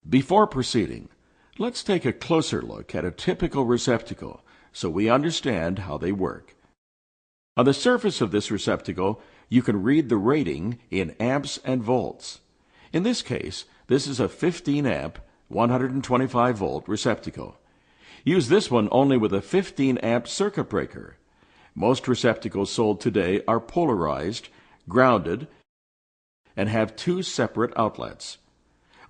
Before proceeding, let's take a closer look at a typical receptacle so we understand how they work. On the surface of this receptacle, you can read the rating in amps and volts. In this case, this is a 15 amp, 125 volt receptacle. Use this one only with a 15 amp circuit breaker. Most receptacles sold today are polarized, grounded, and have two separate outlets.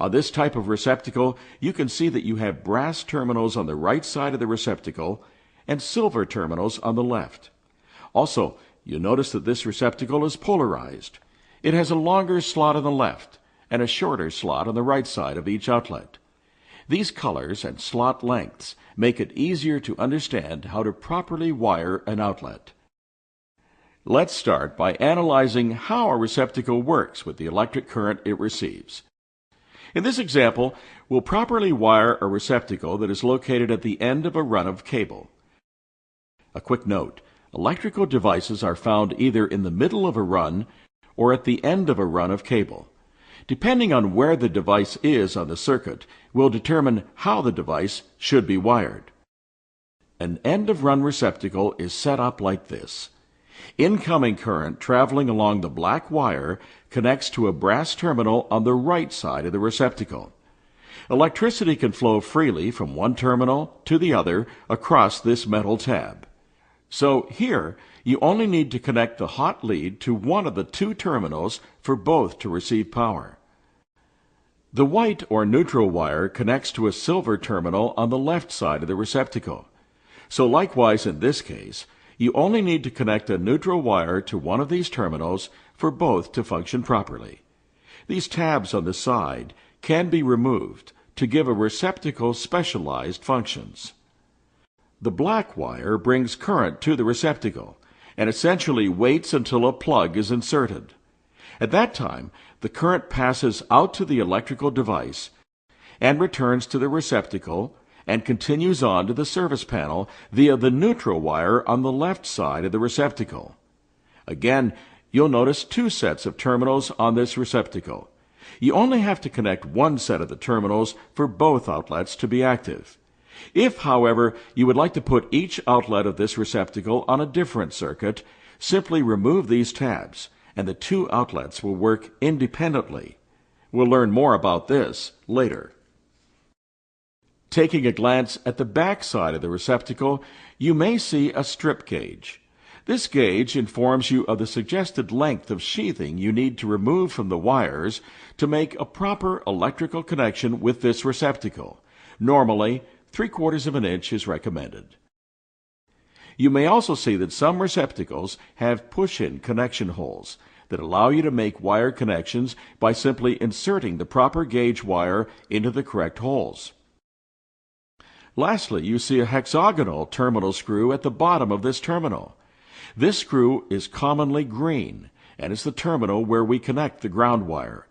On this type of receptacle, you can see that you have brass terminals on the right side of the receptacle and silver terminals on the left. Also, you notice that this receptacle is polarized. It has a longer slot on the left and a shorter slot on the right side of each outlet. These colors and slot lengths make it easier to understand how to properly wire an outlet. Let's start by analyzing how a receptacle works with the electric current it receives. In this example, we'll properly wire a receptacle that is located at the end of a run of cable. A quick note, electrical devices are found either in the middle of a run or at the end of a run of cable. Depending on where the device is on the circuit will determine how the device should be wired. An end-of-run receptacle is set up like this. Incoming current traveling along the black wire connects to a brass terminal on the right side of the receptacle. Electricity can flow freely from one terminal to the other across this metal tab. So here, you only need to connect the hot lead to one of the two terminals for both to receive power. The white or neutral wire connects to a silver terminal on the left side of the receptacle. So likewise in this case, you only need to connect a neutral wire to one of these terminals for both to function properly. These tabs on the side can be removed to give a receptacle specialized functions. The black wire brings current to the receptacle and essentially waits until a plug is inserted. At that time, the current passes out to the electrical device and returns to the receptacle and continues on to the service panel via the neutral wire on the left side of the receptacle. Again, you'll notice two sets of terminals on this receptacle. You only have to connect one set of the terminals for both outlets to be active. If, however, you would like to put each outlet of this receptacle on a different circuit, simply remove these tabs, and the two outlets will work independently. We'll learn more about this later. Taking a glance at the back side of the receptacle, you may see a strip gauge. This gauge informs you of the suggested length of sheathing you need to remove from the wires to make a proper electrical connection with this receptacle. Normally, 3/4 of an inch is recommended. You may also see that some receptacles have push-in connection holes that allow you to make wire connections by simply inserting the proper gauge wire into the correct holes. Lastly, you see a hexagonal terminal screw at the bottom of this terminal. This screw is commonly green and is the terminal where we connect the ground wire.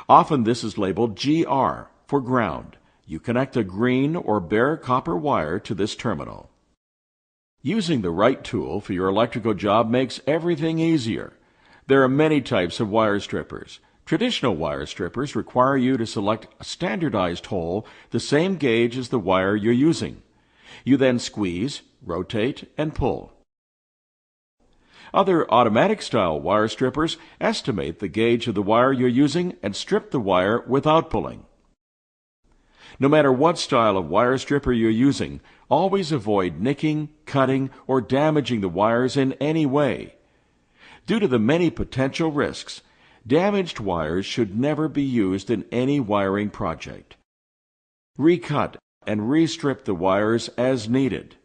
Often this is labeled GR for ground. You connect a green or bare copper wire to this terminal. Using the right tool for your electrical job makes everything easier. There are many types of wire strippers. Traditional wire strippers require you to select a standardized hole the same gauge as the wire you're using. You then squeeze, rotate, and pull. Other automatic style wire strippers estimate the gauge of the wire you're using and strip the wire without pulling. No matter what style of wire stripper you're using, always avoid nicking, cutting, or damaging the wires in any way. Due to the many potential risks, damaged wires should never be used in any wiring project. Recut and restrip the wires as needed.